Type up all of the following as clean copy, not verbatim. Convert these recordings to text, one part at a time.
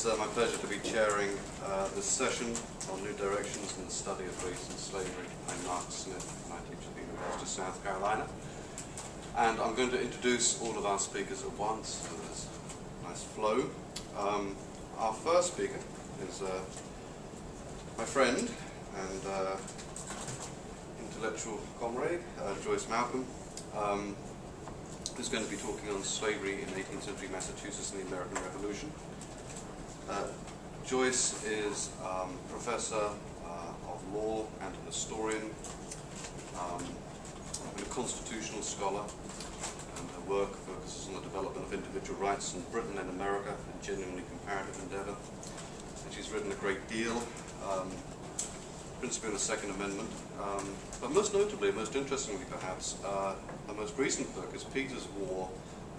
It's my pleasure to be chairing this session on New Directions in the Study of Race and Slavery. I'm Mark Smith, and I teach at the University of South Carolina. And I'm going to introduce all of our speakers at once, so there's a nice flow. Our first speaker is my friend and intellectual comrade, Joyce Malcolm, who's going to be talking on slavery in 18th century Massachusetts and the American Revolution. Joyce is professor of law and a historian, and a constitutional scholar, and her work focuses on the development of individual rights in Britain and America, a genuinely comparative endeavor. And she's written a great deal, principally on the Second Amendment, but most notably, most interestingly perhaps, her most recent book is Peter's War,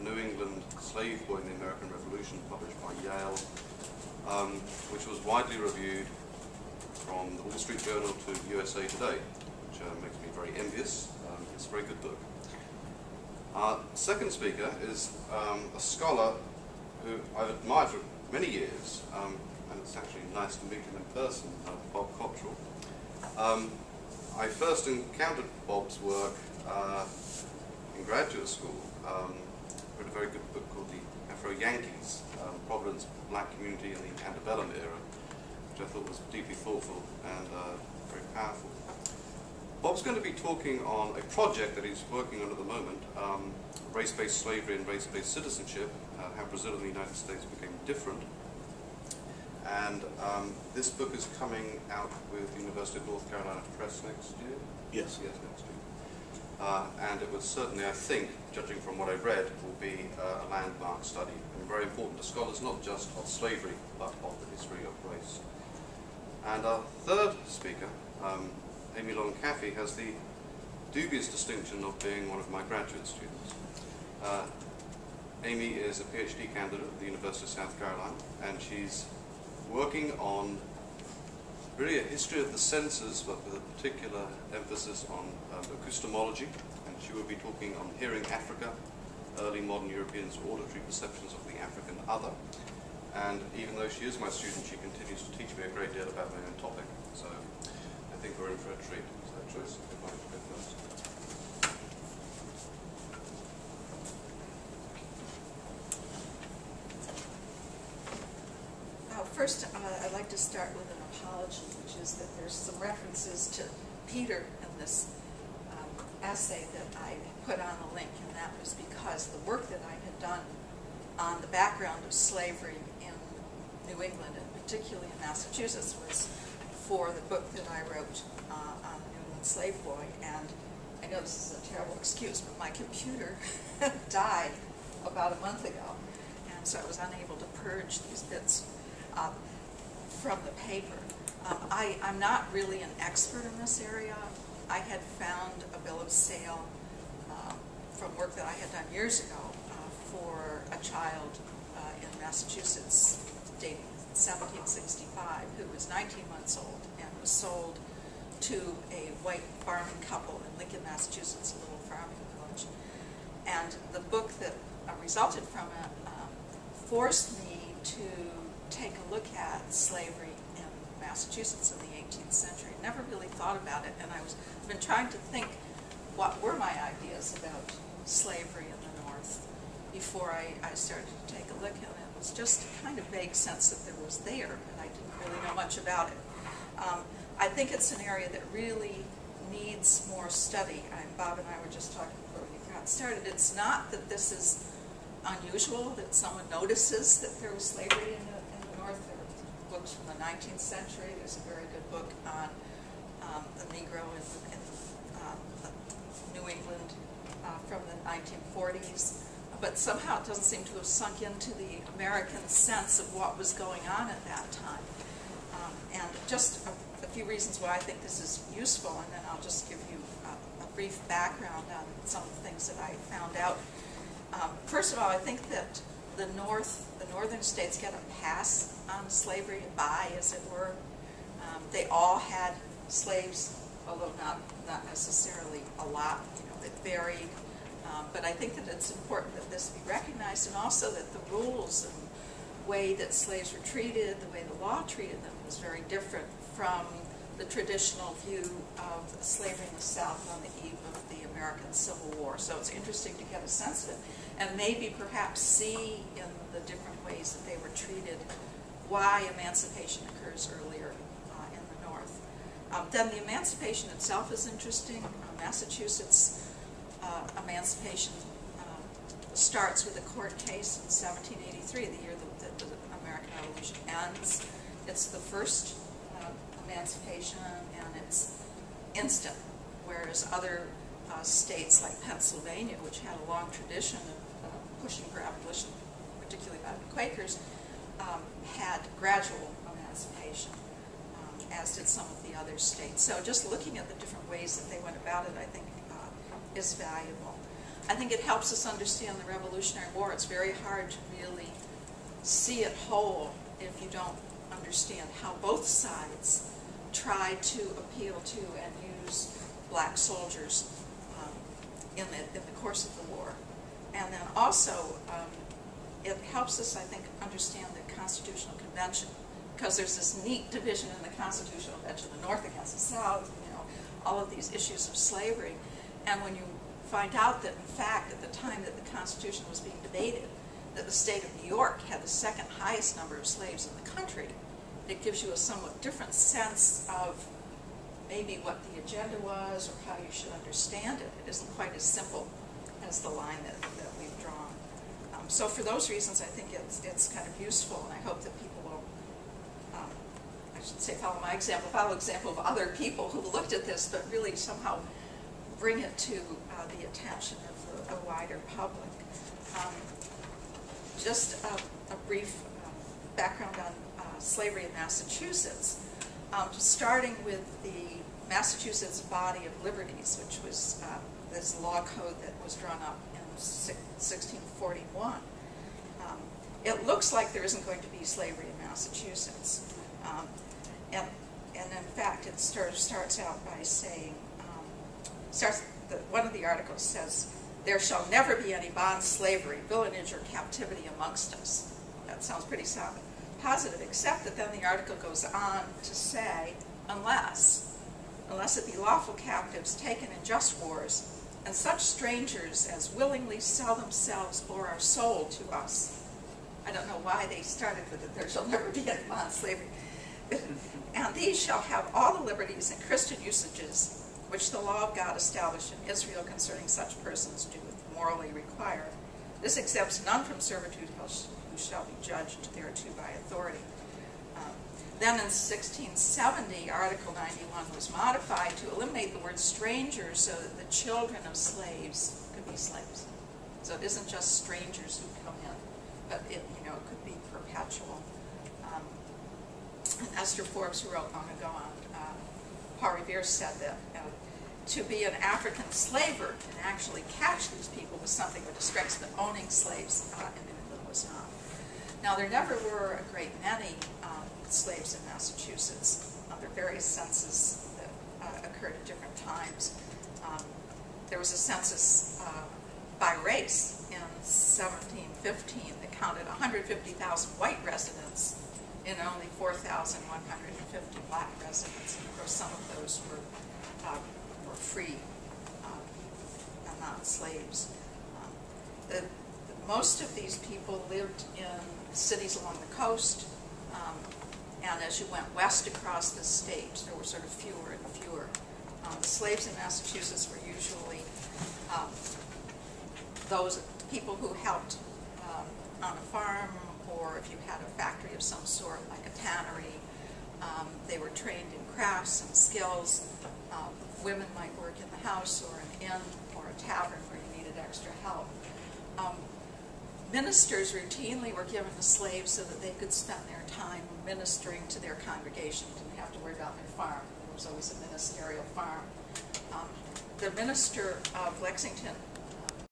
New England Slave Boy in the American Revolution, published by Yale, which was widely reviewed from the Wall Street Journal to USA Today, which makes me very envious. It's a very good book. Our second speaker is a scholar who I've admired for many years, and it's actually nice to meet him in person, Bob Cottrell. I first encountered Bob's work in graduate school. Read a very good book called The Afro-Yankees, Providence Black Community in the Antebellum era, which I thought was deeply thoughtful and very powerful. Bob's going to be talking on a project that he's working on at the moment, race-based slavery and race-based citizenship, how Brazil and the United States became different. And this book is coming out with the University of North Carolina Press next year? Yes. Yes, next year. And it would certainly, I think, judging from what I read, will be a landmark study and very important to scholars, not just of slavery, but of the history of race. And our third speaker, Amy Long-Caffey, has the dubious distinction of being one of my graduate students. Amy is a PhD candidate at the University of South Carolina, and she's working on really a history of the senses, but with a particular emphasis on acoustomology, and she will be talking on hearing Africa, early modern Europeans' auditory perceptions of the African other. And even though she is my student, she continues to teach me a great deal about my own topic. So I think we're in for a treat. So Joyce, if you'd like to go first. First, I'd like to start with an apology, which is that there's some references to Peter in this essay that I put on the link, and that was because the work that I had done on the background of slavery in New England, and particularly in Massachusetts, was for the book that I wrote on the New England Slave Boy. And I know this is a terrible excuse, but my computer died about a month ago, and so I was unable to purge these bits from the paper. I'm not really an expert in this area. I had found a bill of sale from work that I had done years ago for a child in Massachusetts dating 1765 who was 19 months old and was sold to a white farming couple in Lincoln, Massachusetts, a little farming village. And the book that resulted from it forced me to take a look at slavery in Massachusetts in the 18th century. Never really thought about it, and I've been trying to think what were my ideas about slavery in the North before I started to take a look at it. It was just a kind of vague sense that there was there, but I didn't really know much about it. I think it's an area that really needs more study. Bob and I were just talking before we got started. It's not that this is unusual, that someone notices that there was slavery in the North. There are books from the 19th century. There's a very good book on the Negro in New England from the 1940s. But somehow it doesn't seem to have sunk into the American sense of what was going on at that time. And just a few reasons why I think this is useful, and then I'll just give you a brief background on some of the things that I found out. First of all, I think that the northern states get a pass on slavery, a buy, as it were. They all had slaves, although not necessarily a lot. It varied. But I think that it's important that this be recognized, and also that the rules and way that slaves were treated, the way the law treated them, was very different from the traditional view of slavery in the South on the eve of the American Civil War. So it's interesting to get a sense of it, and maybe perhaps see in the different ways that they were treated why emancipation occurs earlier in the North. Then the emancipation itself is interesting. Massachusetts emancipation starts with a court case in 1783, the year that the American Revolution ends. It's the first emancipation, and it's instant, whereas other states like Pennsylvania, which had a long tradition of pushing for abolition, particularly by the Quakers, had gradual emancipation, as did some of the other states. So just looking at the different ways that they went about it, I think, is valuable. I think it helps us understand the Revolutionary War. It's very hard to really see it whole if you don't understand how both sides tried to appeal to and use black soldiers in the course of the war. And then also, it helps us, I think, understand the Constitutional Convention, because there's this neat division in the Constitutional Convention, the North against the South, all of these issues of slavery. And when you find out that, in fact, at the time that the Constitution was being debated, that the state of New York had the second highest number of slaves in the country, it gives you a somewhat different sense of maybe what the agenda was or how you should understand it. It isn't quite as simple as the line that we've drawn. So for those reasons, I think it's kind of useful, and I hope that people will, I should say follow my example, follow the example of other people who looked at this, but really somehow bring it to the attention of a wider public. Just a brief background on slavery in Massachusetts, starting with the Massachusetts Body of Liberties, which was this law code that was drawn up in 1641. It looks like there isn't going to be slavery in Massachusetts. And in fact, it starts out by saying, one of the articles says, "There shall never be any bond slavery, villanage, or captivity amongst us." That sounds pretty positive, except that then the article goes on to say, unless it be lawful captives taken in just wars, and such strangers as willingly sell themselves or are sold to us. I don't know why they started with it. There shall never be any bond slavery. "And these shall have all the liberties and Christian usages which the law of God established in Israel concerning such persons do morally require. This exempts none from servitude who shall be judged thereto by authority." Then in 1670, Article 91 was modified to eliminate the word strangers so that the children of slaves could be slaves. So it isn't just strangers who come in, but it could be perpetual. And Esther Forbes, who wrote long ago on Paul Revere, said that to be an African slaver and actually catch these people was something of a disgrace, but owning slaves in England was not. Now, there never were a great many slaves in Massachusetts. There are various censuses that occurred at different times. There was a census by race in 1715 that counted 150,000 white residents and only 4,150 black residents. And of course, some of those were free and not slaves. Most of these people lived in cities along the coast, and as you went west across the state, there were sort of fewer and fewer. The slaves in Massachusetts were usually those people who helped on a farm, or if you had a factory of some sort, like a tannery. They were trained in crafts and skills. Women might work in the house or an inn or a tavern where you needed extra help. Ministers routinely were given to slaves so that they could spend their time ministering to their congregation, didn't have to worry about their farm. There was always a ministerial farm. The minister of Lexington